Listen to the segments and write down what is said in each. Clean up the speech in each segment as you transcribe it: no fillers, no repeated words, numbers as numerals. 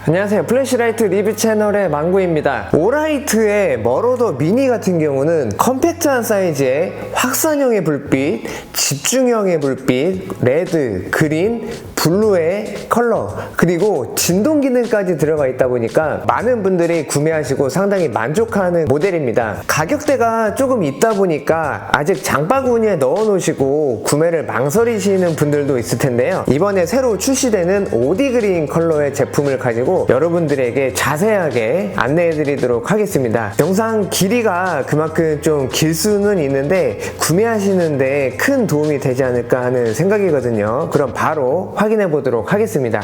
안녕하세요, 플래시라이트 리뷰 채널의 망구입니다. 오라이트의 머로더 미니 같은 경우는 컴팩트한 사이즈의 확산형의 불빛, 집중형의 불빛, 레드, 그린, 블루의 컬러, 그리고 진동 기능까지 들어가 있다 보니까 많은 분들이 구매하시고 상당히 만족하는 모델입니다. 가격대가 조금 있다 보니까 아직 장바구니에 넣어 놓으시고 구매를 망설이시는 분들도 있을 텐데요. 이번에 새로 출시되는 오디 그린 컬러의 제품을 가지고 여러분들에게 자세하게 안내해 드리도록 하겠습니다. 영상 길이가 그만큼 좀 길 수는 있는데 구매하시는데 큰 도움이 되지 않을까 하는 생각이거든요. 그럼 바로 확인해 보도록 하겠습니다.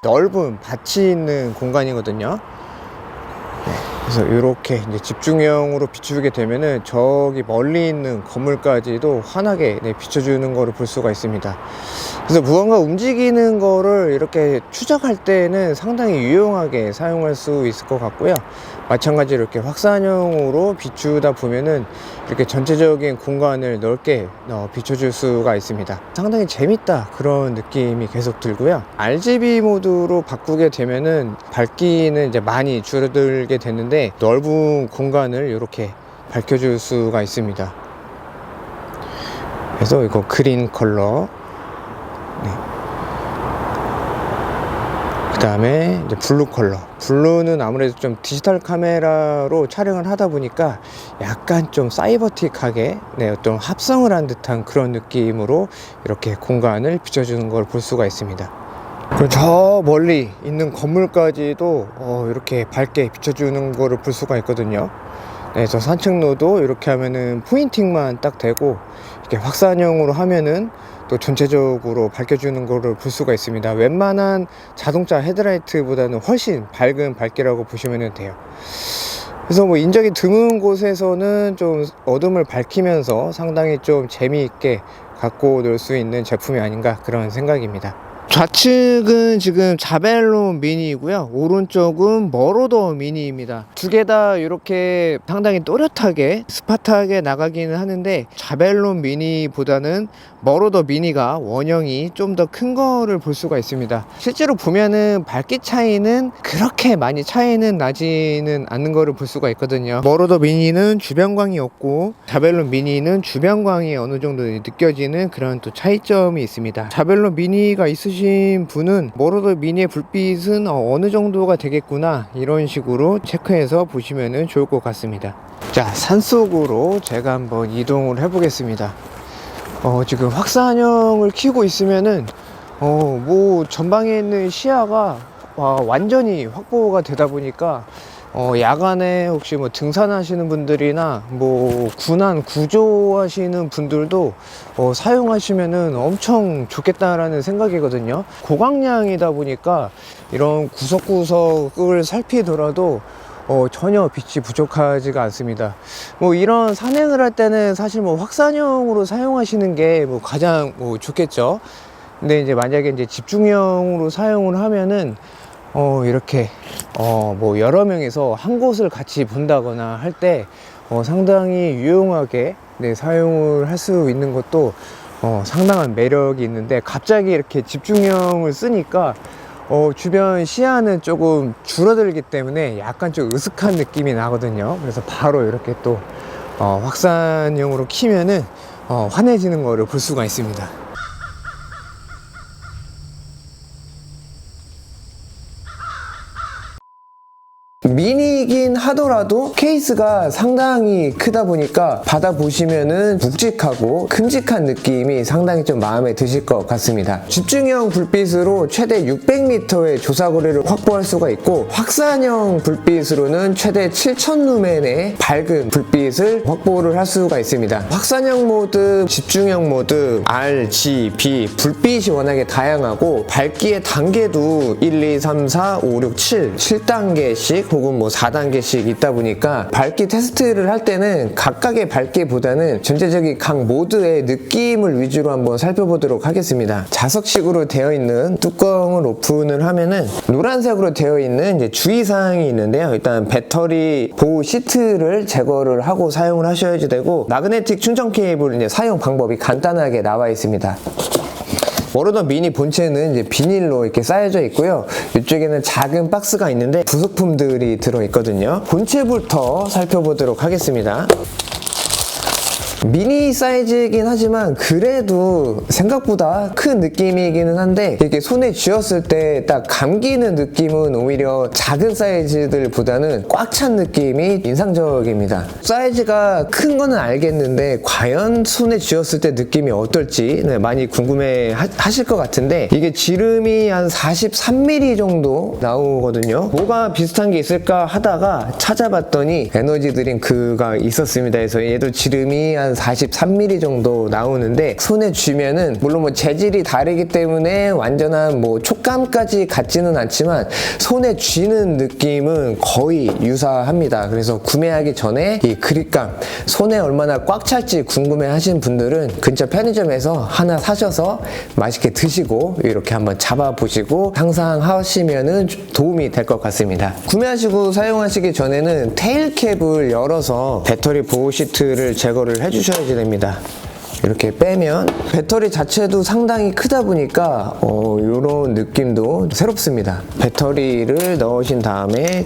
넓은 밭이 있는 공간이거든요. 그래서 이렇게 이제 집중형으로 비추게 되면은 저기 멀리 있는 건물까지도 환하게 비춰주는 거를 볼 수가 있습니다. 그래서 무언가 움직이는 거를 이렇게 추적할 때는 상당히 유용하게 사용할 수 있을 것 같고요. 마찬가지로 이렇게 확산형으로 비추다 보면은 이렇게 전체적인 공간을 넓게 비춰줄 수가 있습니다. 상당히 재밌다 그런 느낌이 계속 들고요. RGB 모드로 바꾸게 되면은 밝기는 이제 많이 줄어들게 되는데 넓은 공간을 이렇게 밝혀줄 수가 있습니다. 그래서 이거 그린 컬러, 그 다음에 이제 블루 컬러. 블루는 아무래도 좀 디지털 카메라로 촬영을 하다 보니까 약간 좀 사이버틱하게 어떤 합성을 한 듯한 그런 느낌으로 이렇게 공간을 비춰주는 걸 볼 수가 있습니다. 그리고 저 멀리 있는 건물까지도 이렇게 밝게 비춰주는 거를 볼 수가 있거든요. 저 산책로도 이렇게 하면은 포인팅만 딱 되고 이렇게 확산형으로 하면은 또 전체적으로 밝혀주는 거를 볼 수가 있습니다. 웬만한 자동차 헤드라이트보다는 훨씬 밝은 밝기라고 보시면 돼요. 그래서 뭐 인적이 드문 곳에서는 좀 어둠을 밝히면서 상당히 좀 재미있게 갖고 놀 수 있는 제품이 아닌가 그런 생각입니다. 좌측은 지금 자벨론 미니이고요, 오른쪽은 머로더 미니입니다. 두 개 다 이렇게 상당히 또렷하게 스파트하게 나가기는 하는데 자벨론 미니보다는 머로더 미니가 원형이 좀 더 큰 거를 볼 수가 있습니다. 실제로 보면은 밝기 차이는 그렇게 많이 차이는 나지는 않는 거를 볼 수가 있거든요. 머로더 미니는 주변광이 없고 자벨론 미니는 주변광이 어느 정도 느껴지는 그런 또 차이점이 있습니다. 자벨론 미니가 있으신 분은 머로더 미니의 불빛은 어느 정도가 되겠구나 이런 식으로 체크해서 보시면 좋을 것 같습니다. 자, 산속으로 제가 한번 이동을 해 보겠습니다. 지금 확산형을 켜고 있으면은 뭐 전방에 있는 시야가 완전히 확보가 되다 보니까 야간에 혹시 뭐 등산하시는 분들이나 뭐 군안 구조하시는 분들도 사용하시면은 엄청 좋겠다라는 생각이거든요. 고광량이다 보니까 이런 구석구석을 살피더라도 전혀 빛이 부족하지가 않습니다. 뭐 이런 산행을 할 때는 사실 뭐 확산형으로 사용하시는 게 뭐 가장 좋겠죠. 근데 이제 만약에 이제 집중형으로 사용을 하면은 이렇게 뭐 여러 명이서 한 곳을 같이 본다거나 할 때 상당히 유용하게 사용을 할 수 있는 것도 상당한 매력이 있는데, 갑자기 이렇게 집중형을 쓰니까 주변 시야는 조금 줄어들기 때문에 약간 좀 으슥한 느낌이 나거든요. 그래서 바로 이렇게 또 확산형으로 키면은 환해지는 거를 볼 수가 있습니다. 미니긴 하더라도 케이스가 상당히 크다 보니까 받아보시면은 묵직하고 큼직한 느낌이 상당히 좀 마음에 드실 것 같습니다. 집중형 불빛으로 최대 600m의 조사거리를 확보할 수가 있고, 확산형 불빛으로는 최대 7000루멘의 밝은 불빛을 확보를 할 수가 있습니다. 확산형 모드, 집중형 모드, RGB 불빛이 워낙에 다양하고 밝기의 단계도 1, 2, 3, 4, 5, 6, 7단계씩 혹은 뭐 4단계씩 있다 보니까 밝기 테스트를 할 때는 각각의 밝기보다는 전체적인 각 모드의 느낌을 위주로 한번 살펴보도록 하겠습니다. 자석식으로 되어 있는 뚜껑을 오픈을 하면은 노란색으로 되어 있는 이제 주의사항이 있는데요. 일단 배터리 보호 시트를 제거를 하고 사용을 하셔야지 되고, 마그네틱 충전 케이블 이제 사용 방법이 간단하게 나와 있습니다. 워러더 미니 본체는 이제 비닐로 이렇게 쌓여져 있고요. 이쪽에는 작은 박스가 있는데 부속품들이 들어있거든요. 본체부터 살펴보도록 하겠습니다. 미니 사이즈이긴 하지만 그래도 생각보다 큰 느낌이기는 한데, 이렇게 손에 쥐었을 때 딱 감기는 느낌은 오히려 작은 사이즈들보다는 꽉 찬 느낌이 인상적입니다. 사이즈가 큰 거는 알겠는데 과연 손에 쥐었을 때 느낌이 어떨지 많이 궁금해 하실 것 같은데, 이게 지름이 한 43mm 정도 나오거든요. 뭐가 비슷한 게 있을까 하다가 찾아봤더니 에너지 드링크가 있었습니다. 그래서 얘도 지름이 한 43mm 정도 나오는데, 손에 쥐면은 물론 뭐 재질이 다르기 때문에 완전한 뭐 촉감까지 같지는 않지만 손에 쥐는 느낌은 거의 유사합니다. 그래서 구매하기 전에 이 그립감, 손에 얼마나 꽉 찰지 궁금해 하신 분들은 근처 편의점에서 하나 사셔서 맛있게 드시고 이렇게 한번 잡아보시고 상상하시면은 도움이 될 것 같습니다. 구매하시고 사용하시기 전에는 테일캡을 열어서 배터리 보호 시트를 제거를 해주셔야 됩니다. 이렇게 빼면 배터리 자체도 상당히 크다 보니까 이런 느낌도 새롭습니다. 배터리를 넣으신 다음에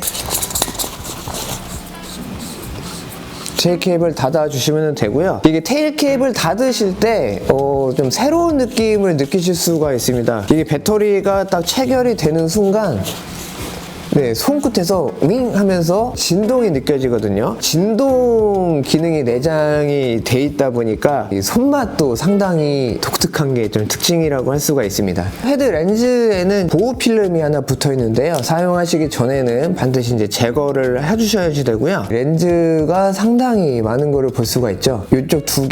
테일캡을 닫아주시면 되고요. 이게 테일캡을 닫으실 때 좀 새로운 느낌을 느끼실 수가 있습니다. 이게 배터리가 딱 체결이 되는 순간 손끝에서 윙 하면서 진동이 느껴지거든요. 진동 기능이 내장이 돼 있다 보니까 이 손맛도 상당히 독특한 게 좀 특징이라고 할 수가 있습니다. 헤드 렌즈에는 보호 필름이 하나 붙어 있는데요. 사용하시기 전에는 반드시 이제 제거를 해주셔야 되고요. 렌즈가 상당히 많은 거를 볼 수가 있죠. 이쪽 두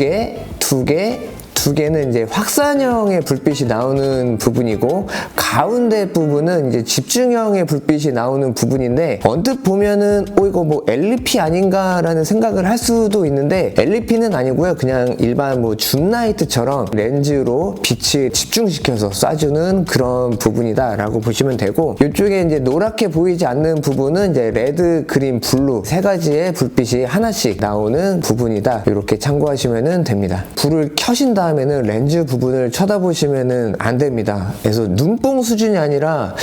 개는 이제 확산형의 불빛이 나오는 부분이고, 가운데 부분은 이제 집중형의 불빛이 나오는 부분인데, 언뜻 보면은 이거 뭐 LED 아닌가라는 생각을 할 수도 있는데, LED는 아니고요. 그냥 일반 뭐 줌라이트처럼 렌즈로 빛을 집중시켜서 쏴주는 그런 부분이다라고 보시면 되고, 이쪽에 이제 노랗게 보이지 않는 부분은 이제 레드, 그린, 블루 세 가지의 불빛이 하나씩 나오는 부분이다. 이렇게 참고하시면 됩니다. 불을 켜신 다음에는 렌즈 부분을 쳐다보시면 안 됩니다. 그래서 눈뽕 수준이 아니라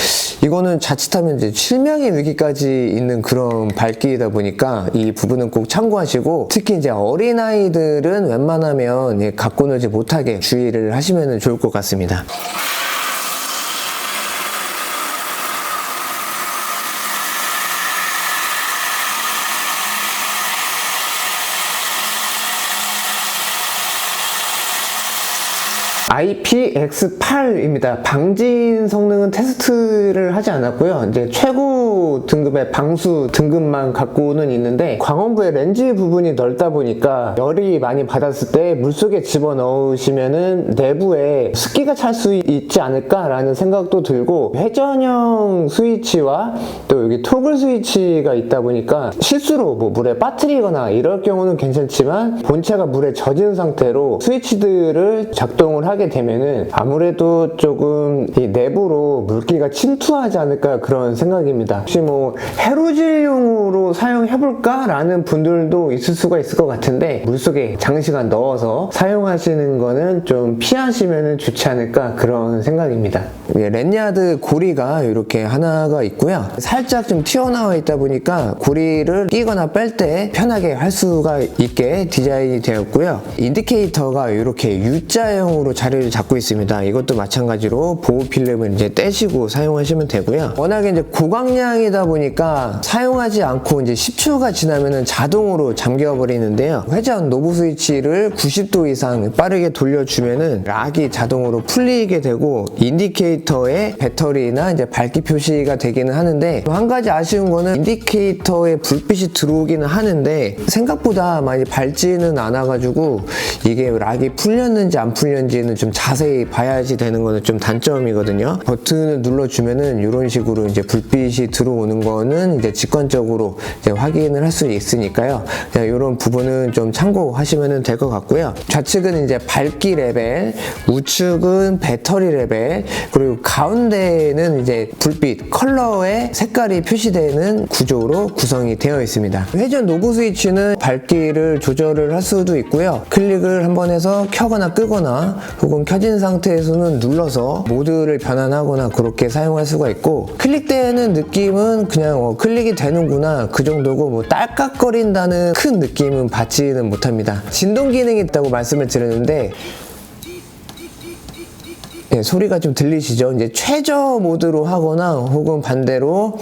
이거는 자칫하면 이제 실명의 위기까지 있는 그런 밝기이다 보니까 이 부분은 꼭 참고하시고, 특히 이제 어린아이들은 웬만하면 갖고 놀지 못하게 주의를 하시면 좋을 것 같습니다. IPX8입니다. 방진 성능은 테스트를 하지 않았고요. 이제 최고 등급의 방수 등급만 갖고는 있는데, 광원부의 렌즈 부분이 넓다 보니까 열이 많이 받았을 때 물속에 집어넣으시면은 내부에 습기가 찰 수 있지 않을까라는 생각도 들고, 회전형 스위치와 또 여기 토글 스위치가 있다 보니까 실수로 뭐 물에 빠뜨리거나 이럴 경우는 괜찮지만, 본체가 물에 젖은 상태로 스위치들을 작동을 하게 되면은 아무래도 조금 이 내부로 물기가 침투하지 않을까 그런 생각입니다. 혹시 뭐 해로질용으로 사용해볼까? 라는 분들도 있을 수가 있을 것 같은데, 물속에 장시간 넣어서 사용하시는 거는 좀 피하시면 좋지 않을까 그런 생각입니다. 랜야드 고리가 이렇게 하나가 있고요. 살짝 좀 튀어나와 있다 보니까 고리를 끼거나 뺄 때 편하게 할 수가 있게 디자인이 되었고요. 인디케이터가 이렇게 U자형으로 자리를 잡고 있습니다. 이것도 마찬가지로 보호 필름을 이제 떼시고 사용하시면 되고요. 워낙에 이제 고광량이다 보니까 사용하지 않고 이제 10초가 지나면은 자동으로 잠겨 버리는데요. 회전 노브 스위치를 90도 이상 빠르게 돌려주면은 락이 자동으로 풀리게 되고, 인디케이터에 배터리나 이제 밝기 표시가 되기는 하는데, 한 가지 아쉬운 거는 인디케이터에 불빛이 들어오기는 하는데 생각보다 많이 밝지는 않아가지고 이게 락이 풀렸는지 안 풀렸는지는 좀 자세히 봐야지 되는 거는 좀 단점이거든요. 버튼을 눌러주면은 이런 식으로 이제 불빛이 들어오는 거는 이제 직관적으로 이제 확인을 할 수 있으니까요. 이런 부분은 좀 참고하시면 될 것 같고요. 좌측은 이제 밝기 레벨, 우측은 배터리 레벨, 그리고 그리고 가운데는 이제 불빛 컬러의 색깔이 표시되는 구조로 구성이 되어 있습니다. 회전 노브 스위치는 밝기를 조절을 할 수도 있고요. 클릭을 한번 해서 켜거나 끄거나 혹은 켜진 상태에서는 눌러서 모드를 변환하거나 그렇게 사용할 수가 있고, 클릭되는 느낌은 그냥 클릭이 되는구나 그 정도고 뭐 딸깍거린다는 큰 느낌은 받지는 못합니다. 진동 기능이 있다고 말씀을 드렸는데 네, 소리가 좀 들리시죠? 이제 최저 모드로 하거나 혹은 반대로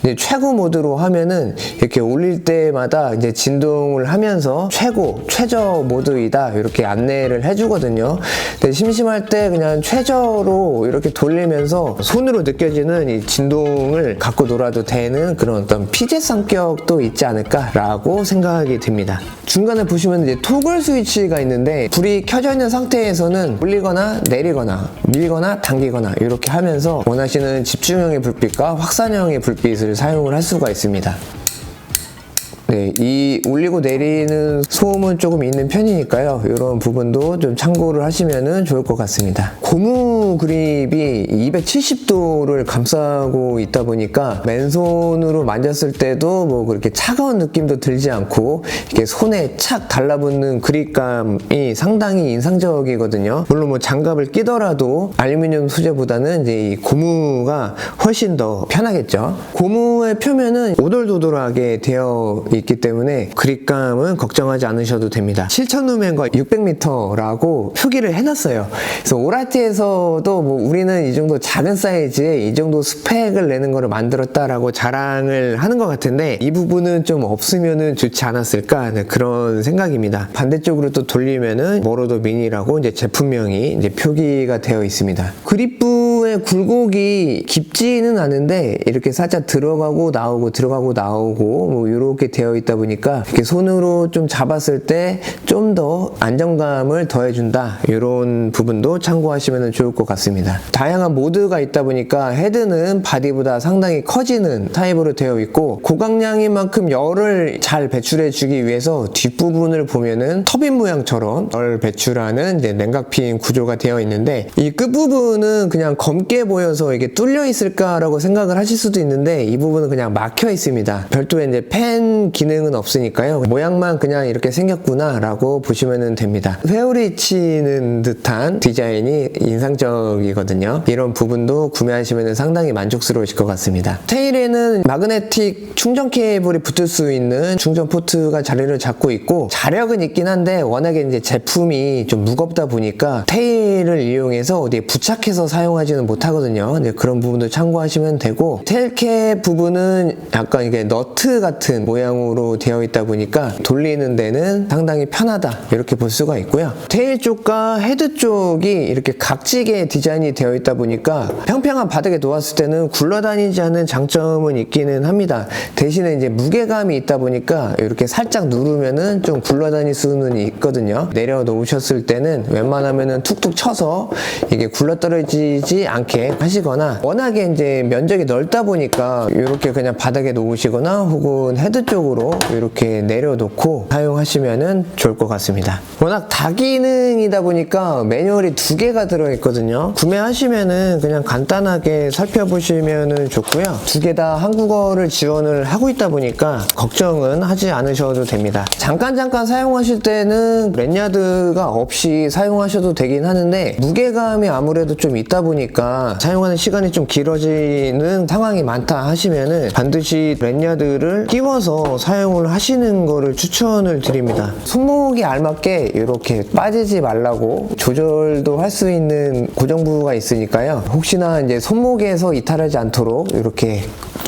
이제 최고 모드로 하면은 이렇게 올릴 때마다 이제 진동을 하면서 최저 모드이다 이렇게 안내를 해주거든요. 근데 심심할 때 그냥 최저로 이렇게 돌리면서 손으로 느껴지는 이 진동을 갖고 놀아도 되는 그런 어떤 피제 성격도 있지 않을까라고 생각이 듭니다. 중간에 보시면 이제 토글 스위치가 있는데 불이 켜져 있는 상태에서는 올리거나 내리거나 밀거나 당기거나 이렇게 하면서 원하시는 집중형의 불빛과 확산형의 불빛을 사용을 할 수가 있습니다. 네, 이 올리고 내리는 소음은 조금 있는 편이니까요. 이런 부분도 좀 참고를 하시면 좋을 것 같습니다. 고무 그립이 270도를 감싸고 있다 보니까 맨손으로 만졌을 때도 뭐 그렇게 차가운 느낌도 들지 않고 이렇게 손에 착 달라붙는 그립감이 상당히 인상적이거든요. 물론 뭐 장갑을 끼더라도 알루미늄 소재보다는 이제 이 고무가 훨씬 더 편하겠죠. 고무의 표면은 오돌도돌하게 되어 있기 때문에 그립감은 걱정하지 않으셔도 됩니다. 7000루멘과 600m라고 표기를 해놨어요. 그래서 오라티에서도 뭐 우리는 이 정도 작은 사이즈에 이 정도 스펙을 내는 거를 만들었다라고 자랑을 하는 것 같은데 이 부분은 좀 없으면은 좋지 않았을까, 네, 그런 생각입니다. 반대쪽으로 또 돌리면은 머로도 미니라고 이제 제품명이 이제 표기가 되어 있습니다. 그립부의 굴곡이 깊지는 않은데 이렇게 살짝 들어가고 나오고 뭐 이렇게 되어 있다 보니까 이렇게 손으로 좀 잡았을 때 좀 더 안정감을 더해준다, 이런 부분도 참고하시면 좋을 것 같습니다. 다양한 모드가 있다 보니까 헤드는 바디보다 상당히 커지는 타입으로 되어 있고, 고강량인 만큼 열을 잘 배출해 주기 위해서 뒷부분을 보면은 터빈 모양처럼 열 배출하는 이제 냉각핀 구조가 되어 있는데, 이 끝부분은 그냥 검게 보여서 이게 뚫려 있을까라고 생각을 하실 수도 있는데 이 부분은 그냥 막혀 있습니다. 별도의 이제 팬 기능은 없으니까요. 모양만 그냥 이렇게 생겼구나 라고 보시면 됩니다. 회오리 치는 듯한 디자인이 인상적이거든요. 이런 부분도 구매하시면 상당히 만족스러우실 것 같습니다. 테일에는 마그네틱 충전 케이블이 붙을 수 있는 충전 포트가 자리를 잡고 있고, 자력은 있긴 한데 워낙에 이제 제품이 좀 무겁다 보니까 테일을 이용해서 어디에 부착해서 사용하지는 못하거든요. 근데 그런 부분도 참고하시면 되고, 테일캡 부분은 약간 이게 너트 같은 모양으로 되어 있다 보니까 돌리는 데는 상당히 편하다 이렇게 볼 수가 있고요. 테일 쪽과 헤드 쪽이 이렇게 각지게 디자인이 되어 있다 보니까 평평한 바닥에 놓았을 때는 굴러다니지 않는 장점은 있기는 합니다. 대신에 이제 무게감이 있다 보니까 이렇게 살짝 누르면은 좀 굴러다닐 수는 있거든요. 내려놓으셨을 때는 웬만하면은 툭툭 쳐서 이게 굴러떨어지지 않게 하시거나, 워낙에 이제 면적이 넓다 보니까 이렇게 그냥 바닥에 놓으시거나 혹은 헤드 쪽으로 이렇게 내려놓고 사용하시면 좋을 것 같습니다. 워낙 다기능이다 보니까 매뉴얼이 2개가 들어있거든요. 구매하시면은 그냥 간단하게 살펴보시면 좋고요. 2개 다 한국어를 지원을 하고 있다 보니까 걱정은 하지 않으셔도 됩니다. 잠깐 사용하실 때는 랜야드가 없이 사용하셔도 되긴 하는데 무게감이 아무래도 좀 있다 보니까 사용하는 시간이 좀 길어지는 상황이 많다 하시면은 반드시 랜야드를 끼워서 사용을 하시는 거를 추천을 드립니다. 손목이 알맞게 이렇게 빠지지 말라고 조절도 할 수 있는 고정부가 있으니까요. 혹시나 이제 손목에서 이탈하지 않도록 이렇게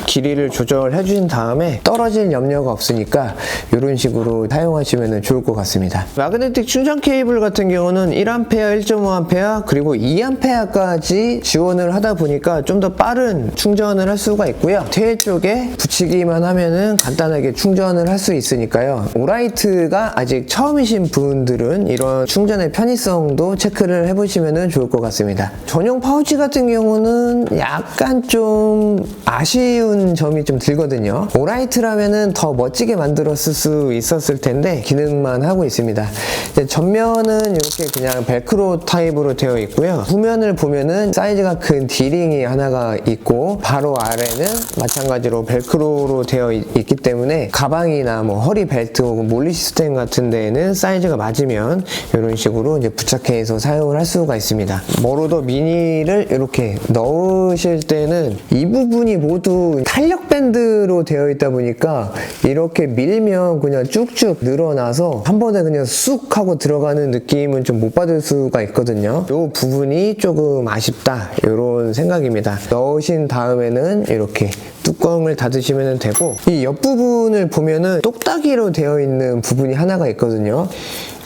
길이를 조절해 주신 다음에 떨어질 염려가 없으니까 이런 식으로 사용하시면 좋을 것 같습니다. 마그네틱 충전 케이블 같은 경우는 1A, 1.5A 그리고 2A까지 지원을 하다 보니까 좀 더 빠른 충전을 할 수가 있고요. 테일 쪽에 붙이기만 하면은 간단하게 충전을 할 수 있으니까요. 오라이트가 아직 처음이신 분들은 이런 충전의 편의성도 체크를 해보시면 좋을 것 같습니다. 전용 파우치 같은 경우는 약간 좀 아쉬운 아쉬운 점이 좀 들거든요. 오라이트라면은 더 멋지게 만들었을 수 있었을 텐데 기능만 하고 있습니다. 이제 전면은 이렇게 그냥 벨크로 타입으로 되어 있고요. 후면을 보면은 사이즈가 큰 D링이 하나가 있고 바로 아래는 마찬가지로 벨크로로 되어 있기 때문에 가방이나 뭐 허리 벨트 혹은 몰리 시스템 같은 데에는 사이즈가 맞으면 이런 식으로 이제 부착해서 사용을 할 수가 있습니다. 머로더 미니를 이렇게 넣으실 때는 이 부분이 모두 탄력 밴드로 되어 있다 보니까 이렇게 밀면 그냥 쭉쭉 늘어나서 한 번에 그냥 쑥 하고 들어가는 느낌은 좀 못 받을 수가 있거든요. 이 부분이 조금 아쉽다 이런 생각입니다. 넣으신 다음에는 이렇게 뚜껑을 닫으시면 되고, 이 옆부분을 보면은 똑딱이로 되어 있는 부분이 하나가 있거든요.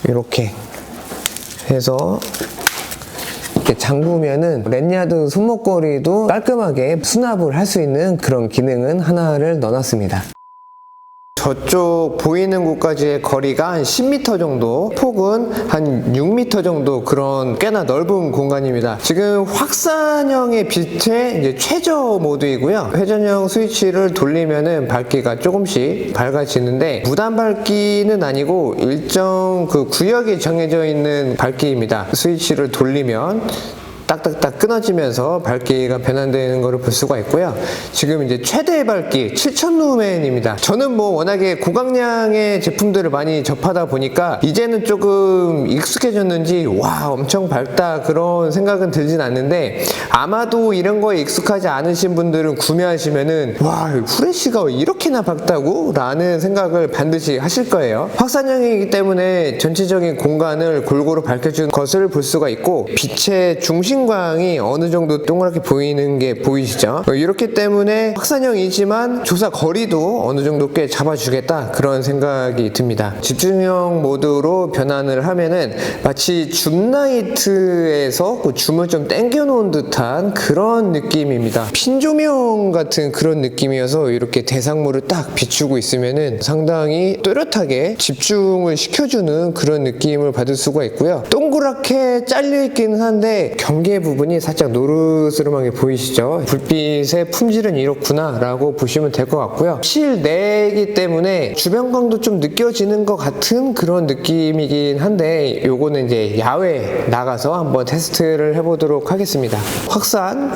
이렇게 해서 이렇게 잠그면은 랜야드 손목걸이도 깔끔하게 수납을 할 수 있는 그런 기능은 하나를 넣어놨습니다. 저쪽 보이는 곳까지의 거리가 한 10m 정도, 폭은 한 6m 정도, 그런 꽤나 넓은 공간입니다. 지금 확산형의 빛의 이제 최저 모드이고요. 회전형 스위치를 돌리면은 밝기가 조금씩 밝아지는데 무단 밝기는 아니고 일정 그 구역이 정해져 있는 밝기입니다. 스위치를 돌리면 딱딱딱 끊어지면서 밝기가 변환되는 것을 볼 수가 있고요. 지금 이제 최대 밝기 7000루멘입니다. 저는 뭐 워낙에 고강량의 제품들을 많이 접하다 보니까 이제는 조금 익숙해졌는지 와 엄청 밝다 그런 생각은 들진 않는데, 아마도 이런 거에 익숙하지 않으신 분들은 구매하시면은 와 후레쉬가 왜 이렇게나 밝다고? 라는 생각을 반드시 하실 거예요. 확산형이기 때문에 전체적인 공간을 골고루 밝혀준 것을 볼 수가 있고, 빛의 중심광이 어느 정도 동그랗게 보이는 게 보이시죠? 이렇기 때문에 확산형이지만 조사 거리도 어느 정도 꽤 잡아주겠다 그런 생각이 듭니다. 집중형 모드로 변환을 하면은 마치 줌라이트에서 그 줌을 좀 당겨 놓은 듯한 그런 느낌입니다. 핀 조명 같은 그런 느낌이어서 이렇게 대상물을 딱 비추고 있으면은 상당히 또렷하게 집중을 시켜주는 그런 느낌을 받을 수가 있고요. 동그랗게 잘려 있기는 한데 경계 부분이 살짝 노르스름하게 보이시죠? 불빛의 품질은 이렇구나 라고 보시면 될 것 같고요. 실내이기 때문에 주변광도 좀 느껴지는 것 같은 그런 느낌이긴 한데, 요거는 이제 야외 나가서 한번 테스트를 해보도록 하겠습니다. 확산,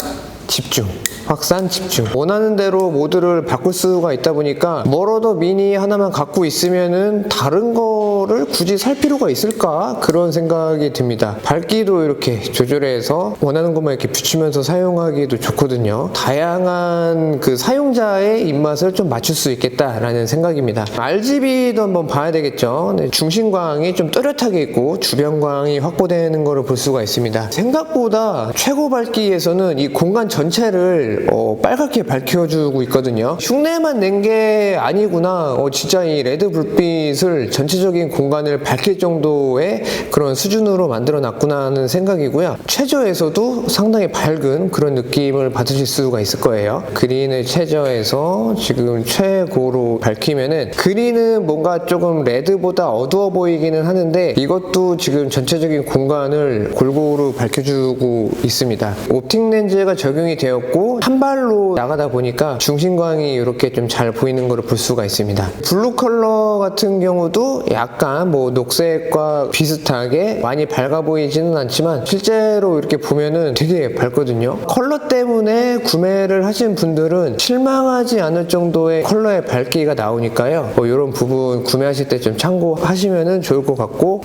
집중, 확산, 집중. 원하는 대로 모드를 바꿀 수가 있다 보니까 머로더 미니 하나만 갖고 있으면은 다른 거를 굳이 살 필요가 있을까? 그런 생각이 듭니다. 밝기도 이렇게 조절해서 원하는 것만 이렇게 비추면서 사용하기도 좋거든요. 다양한 그 사용자의 입맛을 좀 맞출 수 있겠다라는 생각입니다. RGB도 한번 봐야 되겠죠. 네, 중심광이 좀 또렷하게 있고 주변광이 확보되는 거를 볼 수가 있습니다. 생각보다 최고 밝기에서는 이 공간 전체를 빨갛게 밝혀주고 있거든요. 흉내만 낸 게 아니구나, 진짜 이 레드 불빛을 전체적인 공간을 밝힐 정도의 그런 수준으로 만들어 놨구나 하는 생각이고요. 최저에서도 상당히 밝은 그런 느낌을 받으실 수가 있을 거예요. 그린을 최저에서 지금 최고로 밝히면은, 그린은 뭔가 조금 레드보다 어두워 보이기는 하는데 이것도 지금 전체적인 공간을 골고루 밝혀주고 있습니다. 옵틱 렌즈가 적용이 되었고 한 발로 나가다 보니까 중심광이 이렇게 좀 잘 보이는 걸 볼 수가 있습니다. 블루 컬러 같은 경우도 약간 뭐 녹색과 비슷하게 많이 밝아 보이지는 않지만 실제로 이렇게 보면은 되게 밝거든요. 컬러 때문에 구매를 하신 분들은 실망하지 않을 정도의 컬러의 밝기가 나오니까요. 이런 부분 구매하실 때 좀 참고하시면 좋을 것 같고,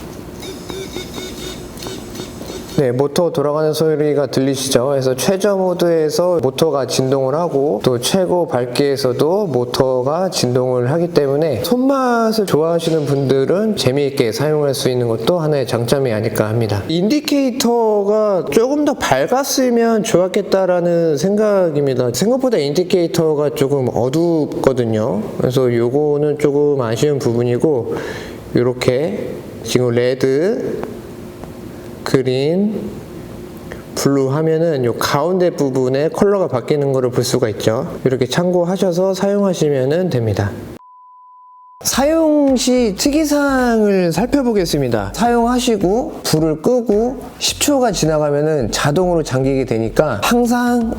네, 모터 돌아가는 소리가 들리시죠? 그래서 최저 모드에서 모터가 진동을 하고 또 최고 밝기에서도 모터가 진동을 하기 때문에 손맛을 좋아하시는 분들은 재미있게 사용할 수 있는 것도 하나의 장점이 아닐까 합니다. 인디케이터가 조금 더 밝았으면 좋았겠다라는 생각입니다. 생각보다 인디케이터가 조금 어둡거든요. 그래서 요거는 조금 아쉬운 부분이고, 이렇게 지금 레드, 그린, 블루 하면은 요 가운데 부분에 컬러가 바뀌는 거를 볼 수가 있죠. 이렇게 참고하셔서 사용하시면 됩니다. 사용 시 특이사항을 살펴보겠습니다. 사용하시고 불을 끄고 10초가 지나가면은 자동으로 잠기게 되니까 항상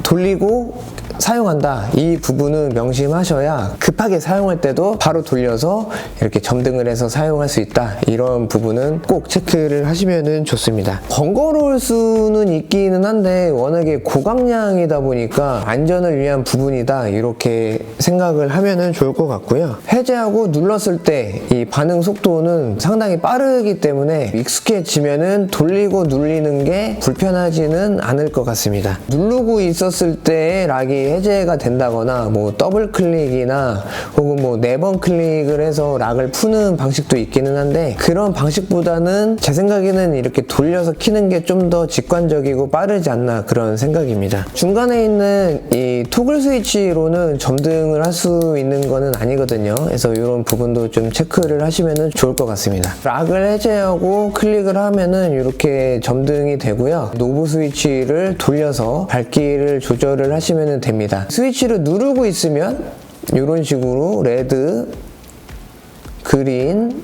돌리고 사용한다, 이 부분은 명심하셔야 급하게 사용할 때도 바로 돌려서 이렇게 점등을 해서 사용할 수 있다, 이런 부분은 꼭 체크를 하시면 좋습니다. 번거로울 수는 있기는 한데 워낙에 고강량이다 보니까 안전을 위한 부분이다, 이렇게 생각을 하면 좋을 것 같고요. 해제하고 눌렀을 때 이 반응 속도는 상당히 빠르기 때문에 익숙해지면은 돌리고 눌리는 게 불편하지는 않을 것 같습니다. 누르고 있었을 때 락이 해제가 된다거나 뭐 더블 클릭이나 혹은 뭐 4번 클릭을 해서 락을 푸는 방식도 있기는 한데, 그런 방식보다는 제 생각에는 이렇게 돌려서 키는 게 좀 더 직관적이고 빠르지 않나, 그런 생각입니다. 중간에 있는 이 토글 스위치로는 점등을 할 수 있는 거는 아니거든요. 그래서 이런 부분도 좀 체크를 하시면 좋을 것 같습니다. 락을 해제하고 클릭을 하면은 이렇게 점등이 되고요. 노브 스위치를 돌려서 밝기를 조절을 하시면 됩니다. 스위치를 누르고 있으면 이런 식으로 레드, 그린,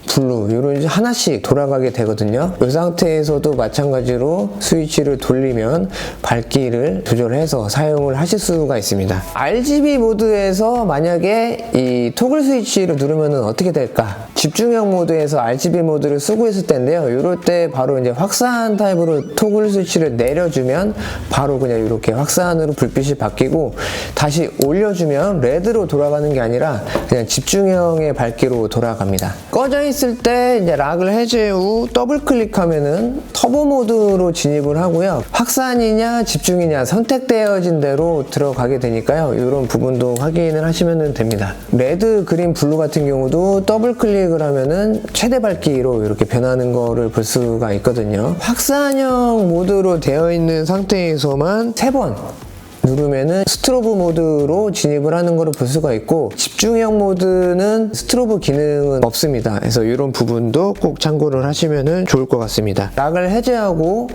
블루 이런 하나씩 돌아가게 되거든요. 이 상태에서도 마찬가지로 스위치를 돌리면 밝기를 조절해서 사용을 하실 수가 있습니다. RGB 모드에서 만약에 이 토글 스위치를 누르면 어떻게 될까? 집중형 모드에서 RGB 모드를 쓰고 있을 텐데요. 이럴 때 바로 이제 확산 타입으로 토글 스위치를 내려주면 바로 그냥 이렇게 확산으로 불빛이 바뀌고, 다시 올려주면 레드로 돌아가는 게 아니라 그냥 집중형의 밝기로 돌아갑니다. 꺼져 있을 때 이제 락을 해제 후 더블 클릭하면은 터보 모드로 진입을 하고요. 확산이냐 집중이냐 선택되어진 대로 들어가게 되니까요. 이런 부분도 확인을 하시면 됩니다. 레드, 그린, 블루 같은 경우도 더블 클릭을 하면은 최대 밝기로 이렇게 변하는 거를 볼 수가 있거든요. 확산형 모드로 되어 있는 상태에서만 3번 누르면은 스트로브 모드로 진입을 하는 것을 볼 수가 있고, 집중형 모드는 스트로브 기능은 없습니다. 그래서 이런 부분도 꼭 참고를 하시면 좋을 것 같습니다. 락을 해제하고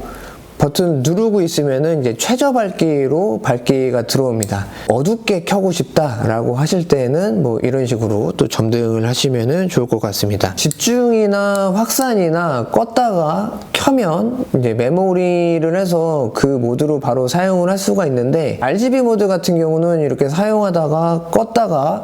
버튼 누르고 있으면은 이제 최저 밝기로 밝기가 들어옵니다. 어둡게 켜고 싶다라고 하실 때는 뭐 이런 식으로 또 점등을 하시면은 좋을 것 같습니다. 집중이나 확산이나 껐다가 켜면 이제 메모리를 해서 그 모드로 바로 사용을 할 수가 있는데, RGB 모드 같은 경우는 이렇게 사용하다가 껐다가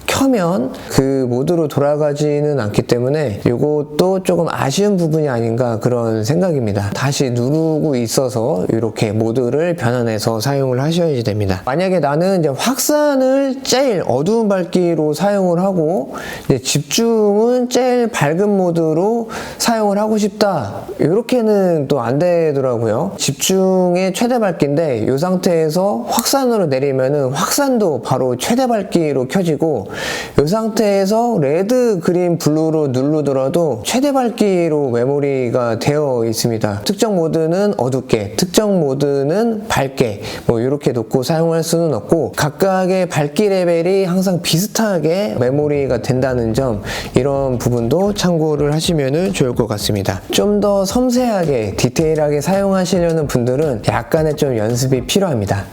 켜면 그 모드로 돌아가지는 않기 때문에 이것도 조금 아쉬운 부분이 아닌가, 그런 생각입니다. 다시 누르고 있어서 이렇게 모드를 변환해서 사용을 하셔야 됩니다. 만약에 나는 이제 확산을 제일 어두운 밝기로 사용을 하고 이제 집중은 제일 밝은 모드로 사용을 하고 싶다, 이렇게는 또 안 되더라고요. 집중의 최대 밝기인데 이 상태에서 확산으로 내리면은 확산도 바로 최대 밝기로 켜지고, 이 상태에서 레드, 그린, 블루로 누르더라도 최대 밝기로 메모리가 되어 있습니다. 특정 모드는 어둡게, 특정 모드는 밝게 뭐 이렇게 놓고 사용할 수는 없고, 각각의 밝기 레벨이 항상 비슷하게 메모리가 된다는 점, 이런 부분도 참고를 하시면 좋을 것 같습니다. 좀 더 섬세하게 디테일하게 사용하시려는 분들은 약간의 좀 연습이 필요합니다.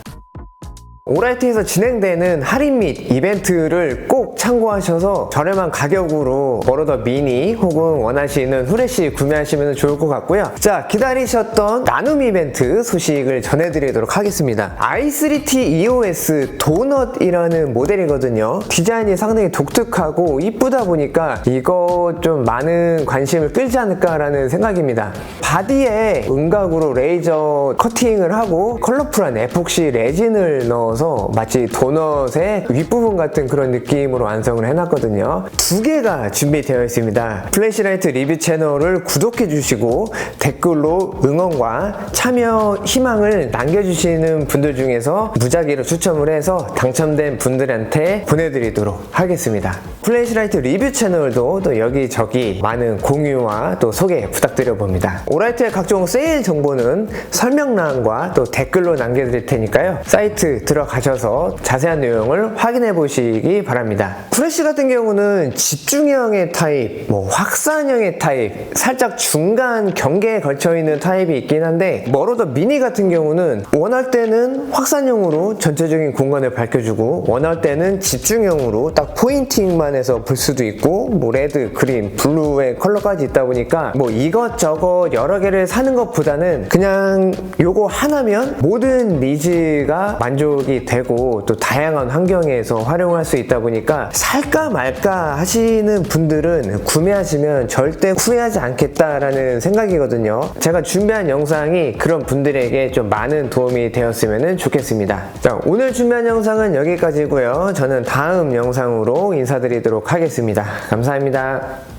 오라이트에서 진행되는 할인 및 이벤트를 꼭 참고하셔서 저렴한 가격으로 버러더 미니 혹은 원하시는 후레쉬 구매하시면 좋을 것 같고요. 자, 기다리셨던 나눔 이벤트 소식을 전해드리도록 하겠습니다. i3T EOS 도넛이라는 모델이거든요. 디자인이 상당히 독특하고 이쁘다 보니까 이거 좀 많은 관심을 끌지 않을까라는 생각입니다. 바디에 음각으로 레이저 커팅을 하고 컬러풀한 에폭시 레진을 넣어서 마치 도넛의 윗부분 같은 그런 느낌으로 완성을 해놨거든요. 2개가 준비되어 있습니다. 플래시라이트 리뷰 채널을 구독해 주시고 댓글로 응원과 참여 희망을 남겨주시는 분들 중에서 무작위로 추첨을 해서 당첨된 분들한테 보내드리도록 하겠습니다. 플래시라이트 리뷰 채널도 또 여기저기 많은 공유와 또 소개 부탁드려 봅니다. 오라이트의 각종 세일 정보는 설명란과 또 댓글로 남겨드릴 테니까요. 사이트 들어가셔서 자세한 내용을 확인해 보시기 바랍니다. 후레쉬 같은 경우는 집중형의 타입, 뭐 확산형의 타입, 살짝 중간 경계에 걸쳐 있는 타입이 있긴 한데, 버러더 미니 같은 경우는 원할 때는 확산형으로 전체적인 공간을 밝혀주고 원할 때는 집중형으로 딱 포인팅만 해서 볼 수도 있고, 뭐 레드, 그린, 블루의 컬러까지 있다 보니까 뭐 이거 이것저것 여러 개를 사는 것보다는 그냥 요거 하나면 모든 니즈가 만족이 되고 또 다양한 환경에서 활용할 수 있다 보니까 살까 말까 하시는 분들은 구매하시면 절대 후회하지 않겠다라는 생각이거든요. 제가 준비한 영상이 그런 분들에게 좀 많은 도움이 되었으면 좋겠습니다. 자, 오늘 준비한 영상은 여기까지고요. 저는 다음 영상으로 인사드리도록 하겠습니다. 감사합니다.